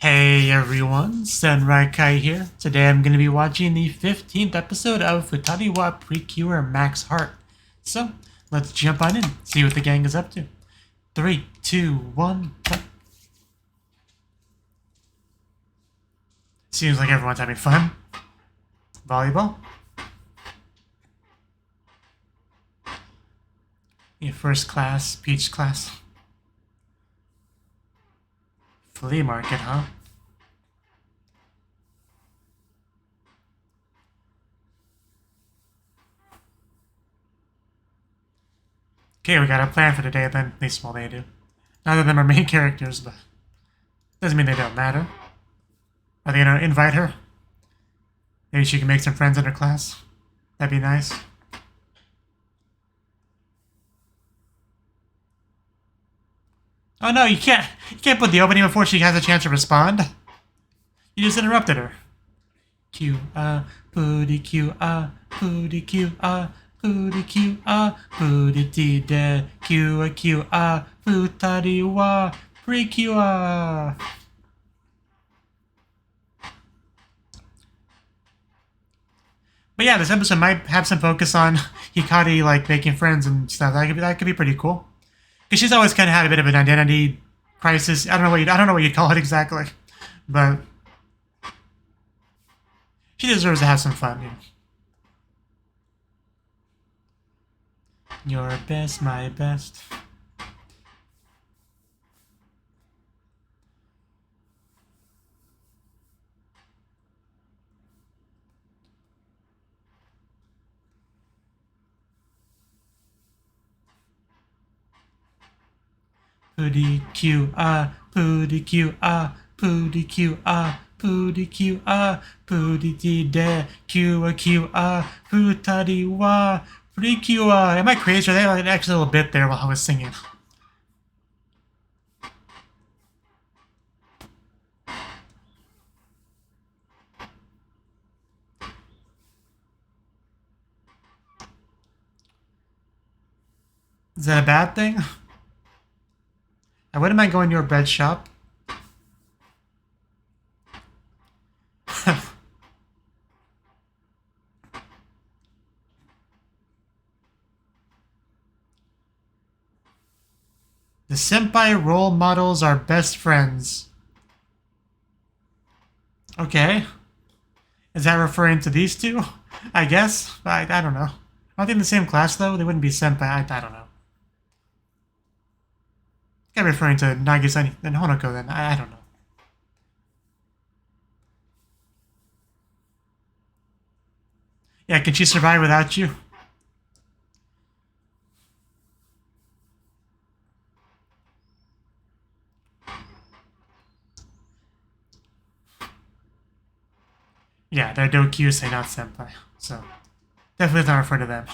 Hey everyone, Yōkai here. Today I'm going to be watching the 15th episode of Futari wa Precure Max Heart. So, let's jump on in, see what the gang is up to. 3, 2, 1, play. Seems like everyone's having fun. Volleyball. Yeah, first class, peach class. Flea market, huh? Okay, we got a plan for today then. At least, well, they do. None of them are main characters, but doesn't mean they don't matter. Are they gonna invite her? Maybe she can make some friends in her class. That'd be nice. Oh no, you can't put the opening before she has a chance to respond. You just interrupted her. Q booty Q booty Q booty Q booty T de Q Futari wa Precure. But yeah, this episode might have some focus on Hikari like making friends and stuff. That could be pretty cool. Because she's always kind of had a bit of an identity crisis. I don't know what you'd call it exactly, but she deserves to have some fun. Your best, my best. Pooty Q pooty Q pooty Q pooty Q pooty T de Q Futari wa Precure. Am I crazy? Or they had an extra little bit there while I was singing. Is that a bad thing? I wouldn't mind going to your bread shop. The senpai role models are best friends. Okay. Is that referring to these two? I guess. I don't know. Aren't they in the same class, though? They wouldn't be senpai. I don't know. I'm referring to Nagisa and Honoko, then. I don't know. Yeah, can she survive without you? Yeah, they're Dokyusei, not senpai. So, definitely not refer to them.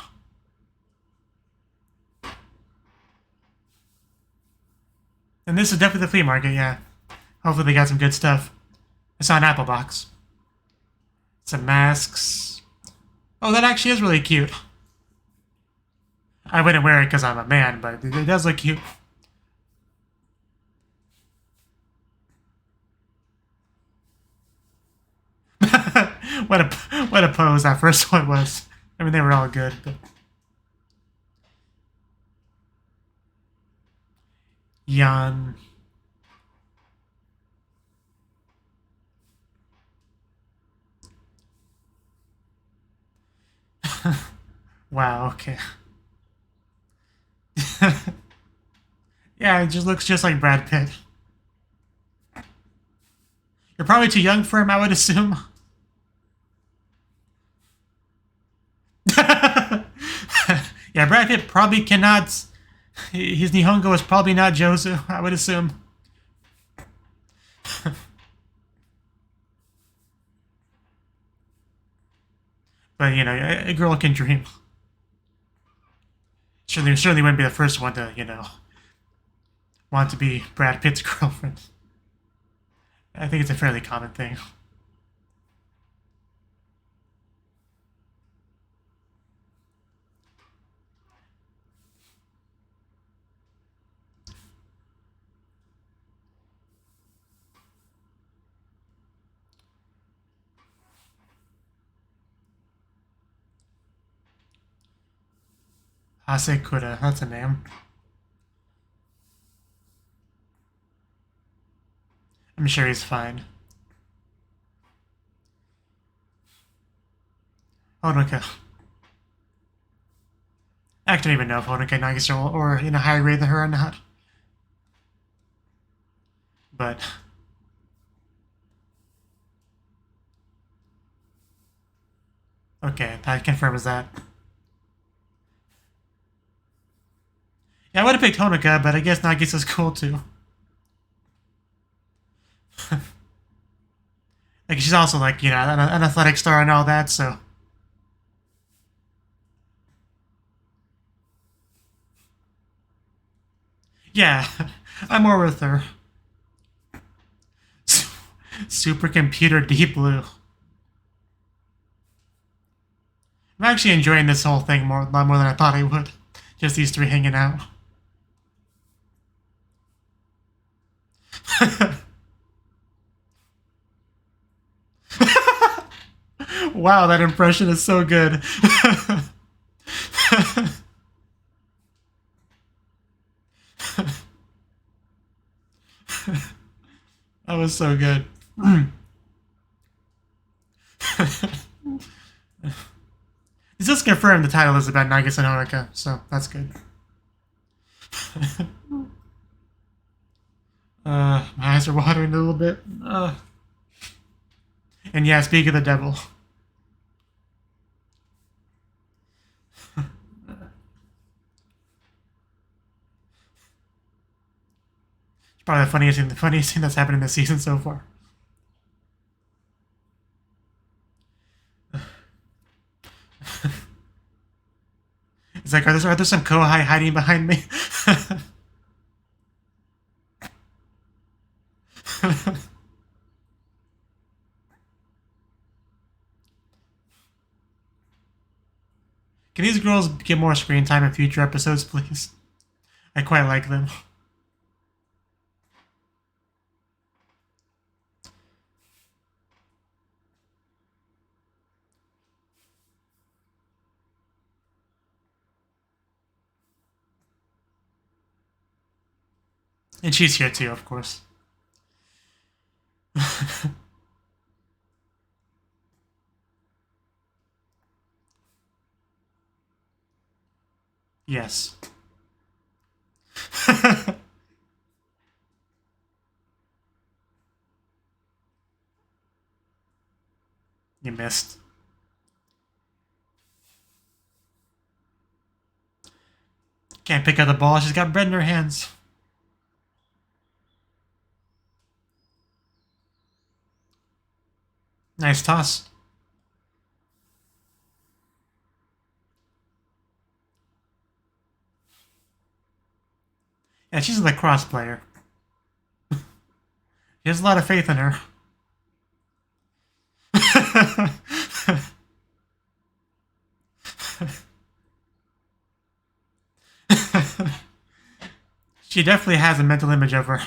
And this is definitely the flea market, yeah. Hopefully they got some good stuff. I saw an apple box. Some masks. Oh, that actually is really cute. I wouldn't wear it because I'm a man, but it does look cute. what a pose that first one was. I mean, they were all good, but Yan. Wow, okay. Yeah, it just looks just like Brad Pitt. You're probably too young for him, I would assume. Yeah, Brad Pitt probably cannot. His Nihongo is probably not Jozu, I would assume. But, you know, a girl can dream. Certainly wouldn't be the first one to, you know, want to be Brad Pitt's girlfriend. I think it's a fairly common thing. Hasekura, that's a name. I'm sure he's fine. Honoka. I don't even know if Honoka and Nagisa are in a higher grade than her or not. But okay, that confirms that. Yeah, I would have picked Honoka, but I guess Nagisa's cool too. Like, she's also, like, you know, an athletic star and all that, so. Yeah, I'm more with her. Supercomputer Deep Blue. I'm actually enjoying this whole thing a lot more than I thought I would. Just these three hanging out. Wow, that impression is so good. That was so good. This just confirmed the title is about Nagisa and Honoka, so that's good. My eyes are watering a little bit. And yeah, speak of the devil. It's probably the funniest thing that's happened in this season so far. It's like, are there some Kohai hiding behind me? Can these girls get more screen time in future episodes, please? I quite like them. And she's here too, of course. Yes. You missed. Can't pick up the ball. She's got bread in her hands. Nice toss. Yeah, she's a lacrosse player. She has a lot of faith in her. She definitely has a mental image of her.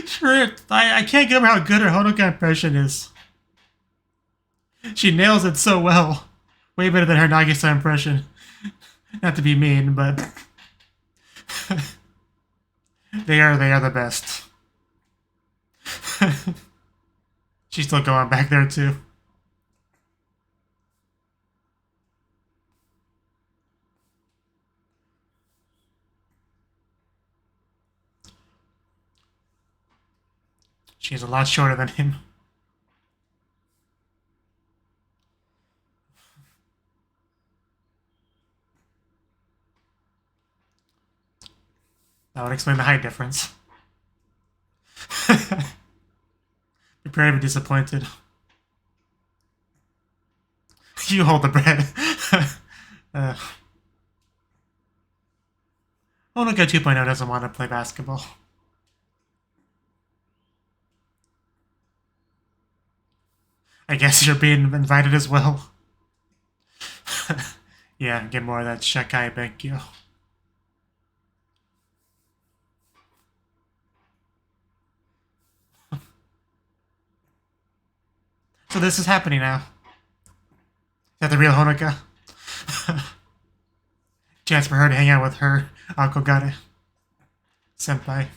Sure, I can't get over how good her Honoka impression is. She nails it so well. Way better than her Nagisa impression. Not to be mean, but they are the best. She's still going back there too. She's a lot shorter than him. That would explain the height difference. Prepare to be disappointed. You hold the bread. Honoka 2.0 doesn't want to play basketball. I guess you're being invited as well. Yeah, get more of that Shakai Benkyo. So this is happening now. Is that the real Honoka? chance for her to hang out with her Akogane senpai.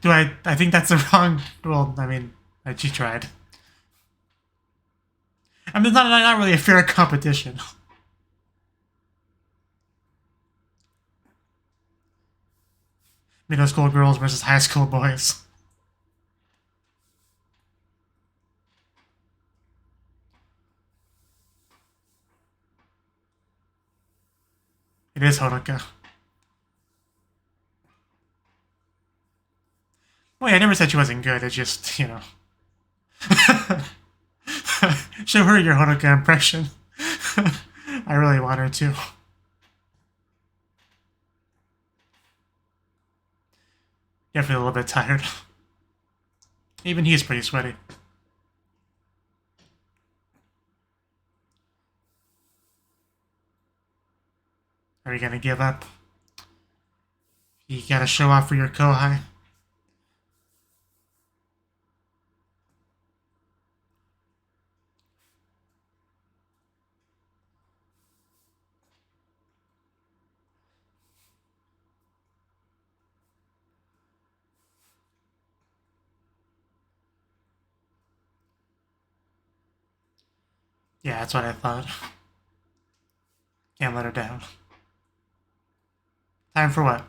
I think that's the wrong... Well, I mean, she tried. I mean, it's not really a fair competition. Middle school girls versus high school boys. It is Honoka. Wait, I never said she wasn't good. It's just, you know. Show her your Honoka impression. I really want her to. Definitely a little bit tired. Even he's pretty sweaty. Are you gonna give up? You gotta show off for your Kohai. Yeah, that's what I thought. Can't let her down. Time for what?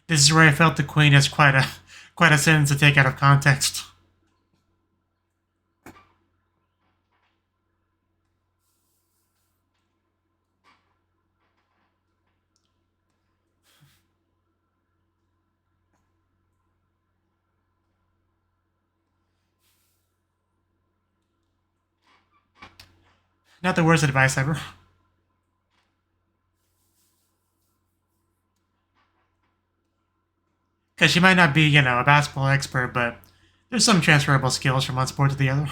This is where I felt the Queen has quite a sentence to take out of context. Not the worst advice ever. Because she might not be, you know, a basketball expert, but there's some transferable skills from one sport to the other.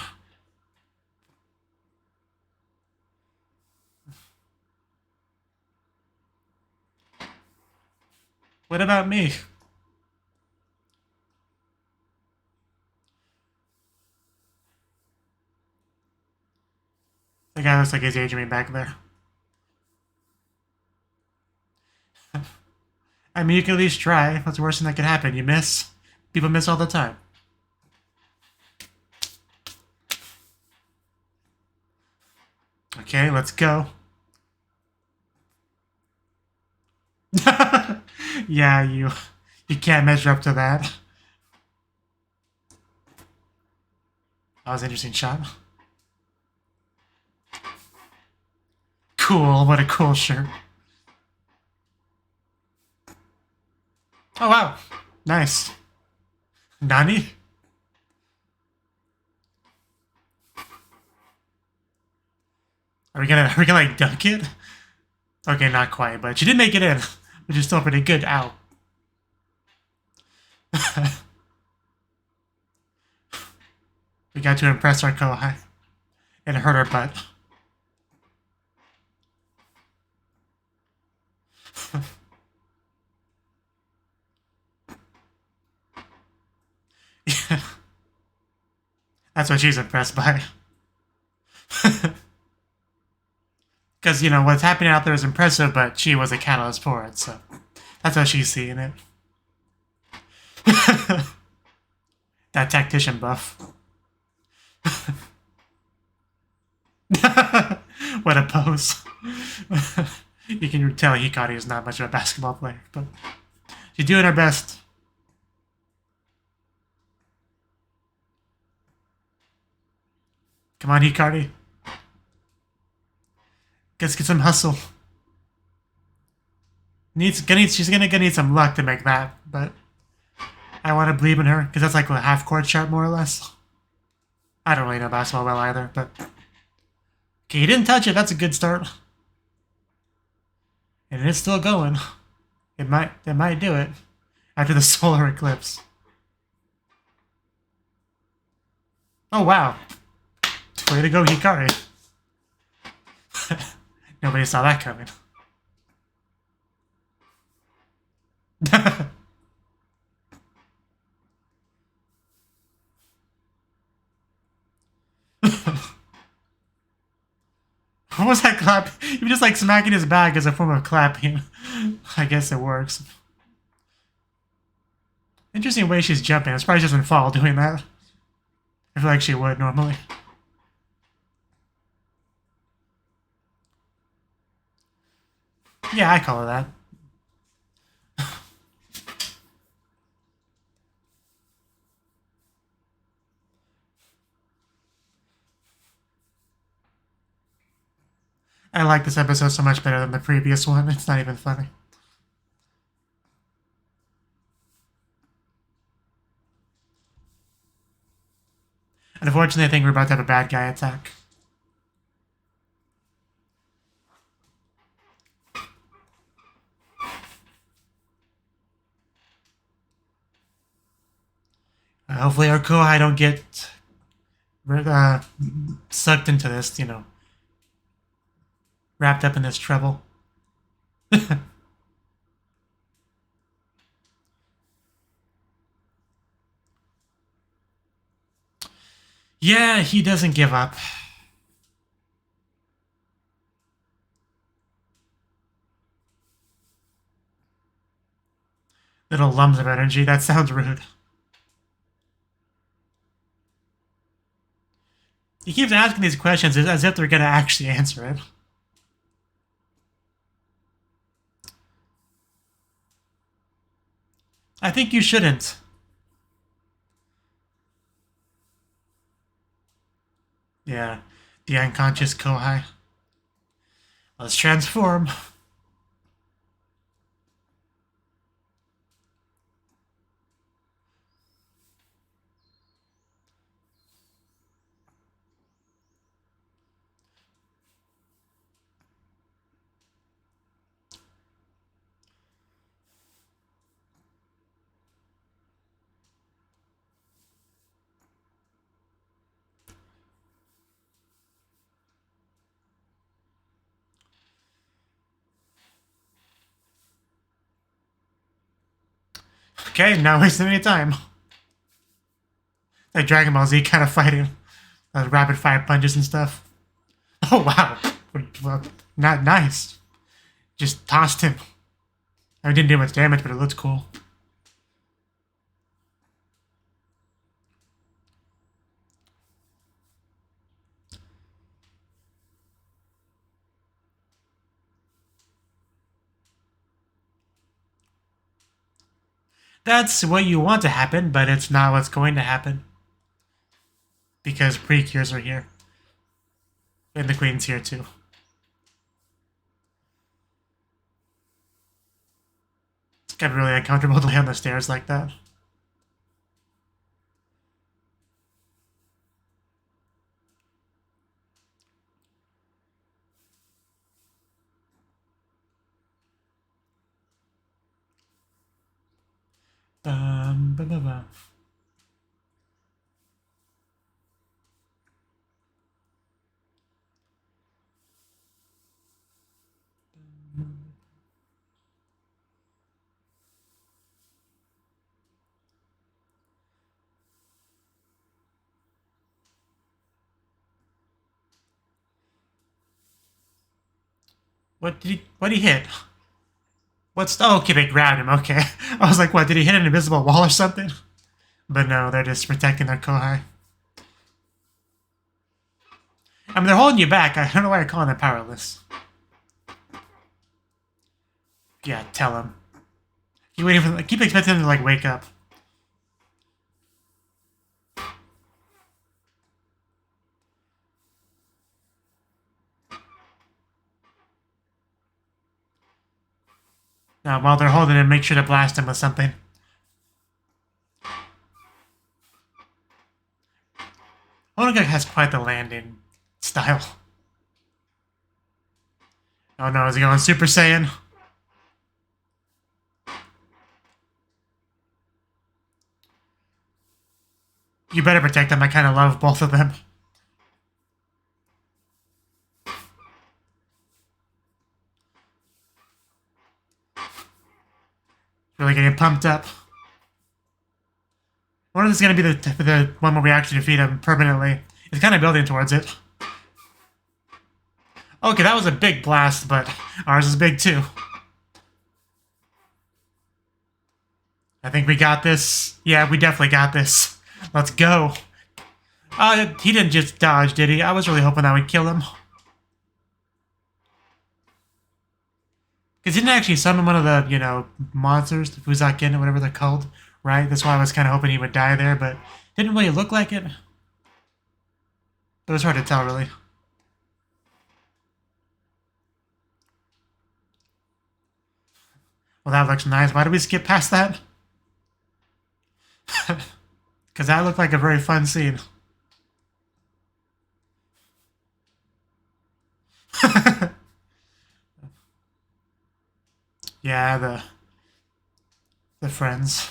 What about me? The guy looks like he's aging me back there. I mean, you can at least try. What's the worst thing that could happen? You miss. People miss all the time. Okay, let's go. Yeah, you can't measure up to that. That was an interesting shot. Cool, what a cool shirt. Oh wow, nice. Nani? Are we gonna like dunk it? Okay, not quite, but she did make it in, which is still pretty good. Ow. We got to impress our Kohai and hurt our butt. Yeah. That's what she's impressed by. Because, you know, what's happening out there is impressive, but she was a catalyst for it, so that's how she's seeing it. That tactician buff. What a pose. You can tell Hikari is not much of a basketball player, but she's doing her best. Come on, Hikari. Let's get some hustle. She's gonna need some luck to make that, but I want to believe in her, because that's like a half-court shot, more or less. I don't really know basketball well either, but... Okay, he didn't touch it. That's a good start. And it's still going. It might do it after the solar eclipse. Oh, wow. Way to go, Hikari. Nobody saw that coming. What was that clap? You just like smacking his back as a form of clapping. I guess it works. Interesting way she's jumping. It probably doesn't fall doing that. I feel like she would normally. Yeah, I call her that. I like this episode so much better than the previous one. It's not even funny. Unfortunately, I think we're about to have a bad guy attack. Hopefully our Kohai don't get sucked into this, you know, wrapped up in this trouble. Yeah, he doesn't give up. Little lumps of energy, that sounds rude. He keeps asking these questions as if they're going to actually answer it. I think you shouldn't. Yeah, the unconscious Kohai. Let's transform. Okay, not wasting any time. Like Dragon Ball Z kind of fighting. Rapid fire punches and stuff. Oh, wow. Well, not nice. Just tossed him. I didn't do much damage, but it looks cool. That's what you want to happen, but it's not what's going to happen. Because Precures are here. And the Queen's here too. It's gotta be really uncomfortable to lay on the stairs like that. Bum, bum, bum, bum. What did he hit? Oh, okay, they grabbed him, okay. I was like, what, did he hit an invisible wall or something? But no, they're just protecting their Kohai. I mean, they're holding you back. I don't know why you're calling them powerless. Yeah, tell him. Keep expecting them to, like, wake up. Now, while they're holding him, make sure to blast him with something. Yōkai has quite the landing style. Oh no, is he going Super Saiyan? You better protect them. I kind of love both of them. Really getting pumped up. I wonder if this is going to be the one where we actually defeat him permanently. It's kind of building towards it. Okay, that was a big blast, but ours is big too. I think we got this. Yeah, we definitely got this. Let's go. He didn't just dodge, did he? I was really hoping that would kill him. Because he didn't actually summon one of the, you know, monsters, the Fuzakin or whatever they're called, right? That's why I was kind of hoping he would die there, but didn't really look like it. It was hard to tell, really. Well, that looks nice. Why did we skip past that? Because that looked like a very fun scene. Yeah, the friends.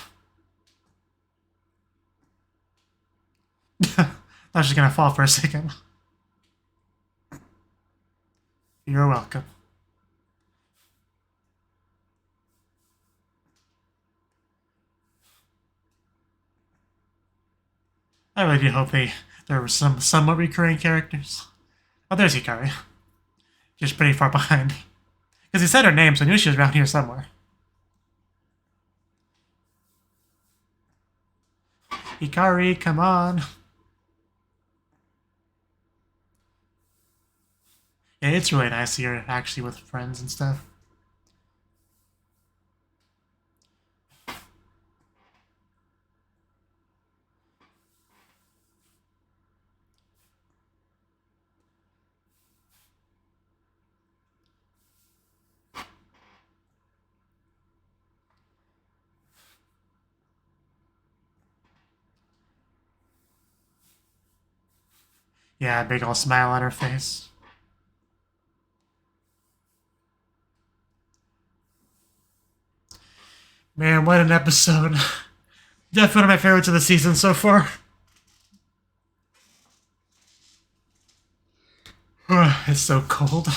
I was just gonna fall for a second. You're welcome. I really do hope there were some somewhat recurring characters. Oh, there's Hikari. Just pretty far behind. Because he said her name, so I knew she was around here somewhere. Hikari, come on. Yeah, it's really nice here, actually, with friends and stuff. Yeah, big old smile on her face. Man, what an episode. Definitely one of my favorites of the season so far. It's so cold.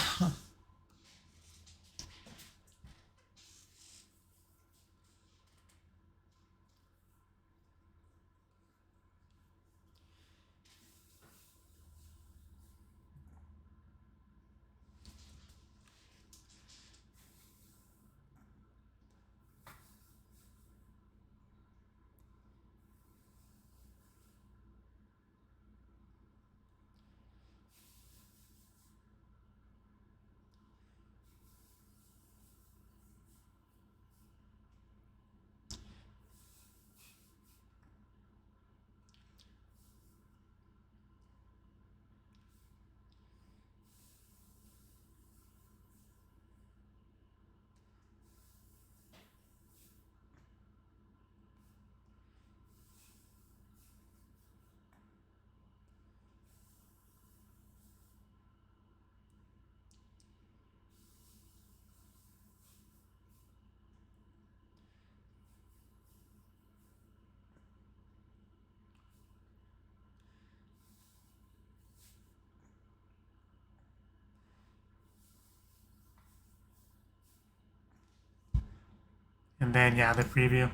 And then, yeah, the preview.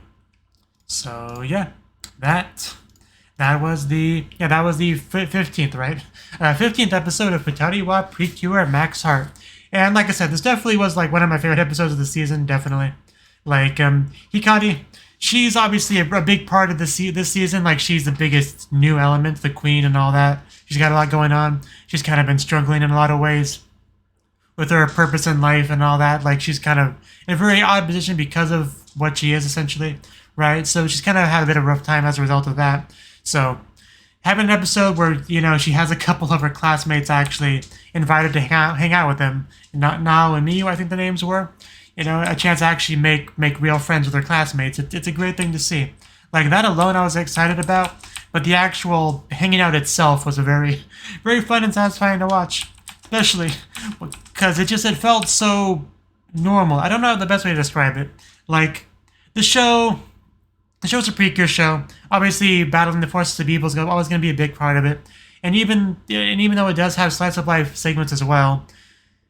So, yeah, that was the 15th, right? 15th episode of Futari wa Precure Max Heart. And like I said, this definitely was like one of my favorite episodes of the season, definitely. Like, Hikari, she's obviously a big part of this season. Like, she's the biggest new element, the queen and all that. She's got a lot going on. She's kind of been struggling in a lot of ways with her purpose in life and all that. Like, she's kind of in a very odd position because of what she is, essentially, right? So she's kind of had a bit of a rough time as a result of that. So having an episode where, you know, she has a couple of her classmates actually invited to hang out with them, not Nao and Miyu, I think the names were, you know, a chance to actually make real friends with her classmates. It's a great thing to see. Like, that alone I was excited about, but the actual hanging out itself was a very, very fun and satisfying to watch. Especially because it felt so normal. I don't know the best way to describe it. Like, the show's a Precure show. Obviously, battling the forces of evil is always going to be a big part of it. And even though it does have slice of life segments as well,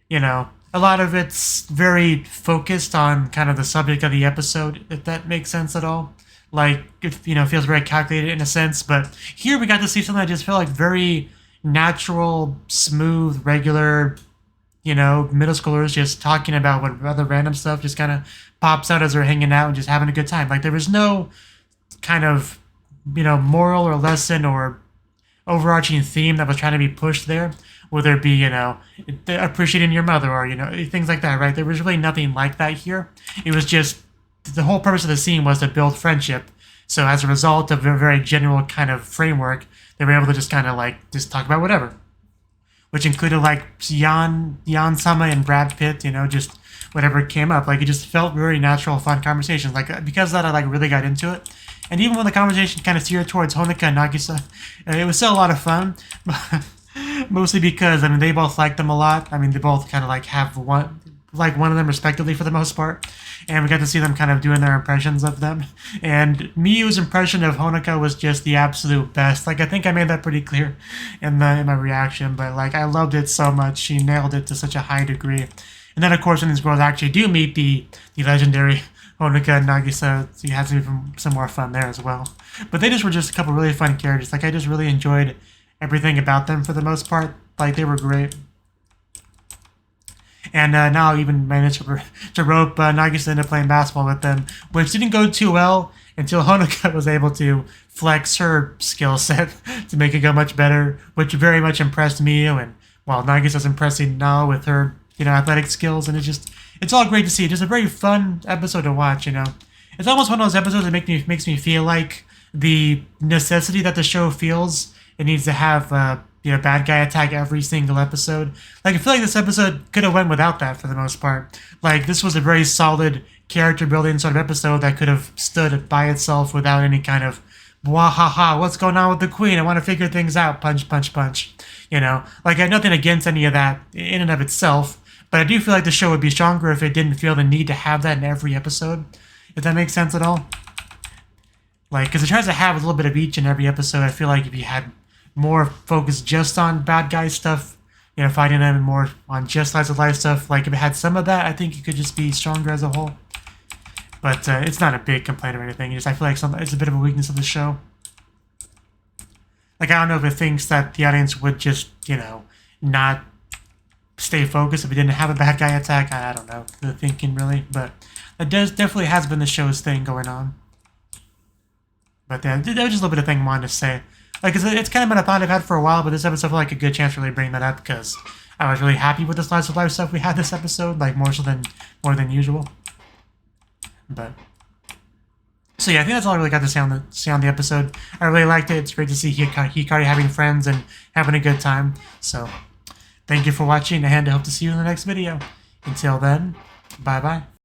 you know, a lot of it's very focused on kind of the subject of the episode, if that makes sense at all. Like, it feels very calculated in a sense, but here we got to see something that just felt like very natural, smooth, regular, middle schoolers just talking about what other random stuff just kind of pops out as they're hanging out and just having a good time. Like, there was no kind of, moral or lesson or overarching theme that was trying to be pushed there, whether it be, appreciating your mother or, things like that, right? There was really nothing like that here. It was just, the whole purpose of the scene was to build friendship. So as a result of a very general kind of framework, they were able to just kind of like, just talk about whatever. Which included like Sama and Brad Pitt, just whatever came up. Like, it just felt very natural, fun conversations. Like, because of that, I like really got into it. And even when the conversation kind of steered towards Honoka and Nagisa, it was still a lot of fun. Mostly because, they both like them a lot. They both kind of like have one of them respectively for the most part. And we got to see them kind of doing their impressions of them. And Miyu's impression of Honoka was just the absolute best. Like, I think I made that pretty clear in my reaction. But, like, I loved it so much. She nailed it to such a high degree. And then, of course, when these girls actually do meet the legendary Honoka and Nagisa, you have some more fun there as well. But they just were just a couple really fun characters. Like, I just really enjoyed everything about them for the most part. Like, they were great. And now I even managed to rope Nagisa into playing basketball with them, which didn't go too well until Honoka was able to flex her skill set to make it go much better, which very much impressed me. And while Nagisa's impressing now with her, athletic skills, and it's all great to see. Just a very fun episode to watch. It's almost one of those episodes that makes me feel like the necessity that the show feels it needs to have bad guy attack every single episode. Like, I feel like this episode could have went without that for the most part. Like, this was a very solid character building sort of episode that could have stood by itself without any kind of wahaha, what's going on with the queen? I want to figure things out. Punch, punch, punch. Like, I have nothing against any of that in and of itself, but I do feel like the show would be stronger if it didn't feel the need to have that in every episode. If that makes sense at all. Like, because it tries to have a little bit of each in every episode. I feel like if you had more focus just on bad guy stuff, fighting them, and more on just slice of life stuff. Like, if it had some of that, I think it could just be stronger as a whole. But it's not a big complaint or anything. I feel like it's a bit of a weakness of the show. Like, I don't know if it thinks that the audience would just, not stay focused if it didn't have a bad guy attack. I don't know the thinking really, but that definitely has been the show's thing going on. But that was just a little bit of thing I wanted to say. Like, it's kind of been a thought I've had for a while, but this episode felt like a good chance to really bring that up because I was really happy with the slice of life stuff we had this episode, like more than usual. But so yeah, I think that's all I really got to say on the episode. I really liked it. It's great to see Hikari having friends and having a good time. So thank you for watching, and I hope to see you in the next video. Until then, bye bye.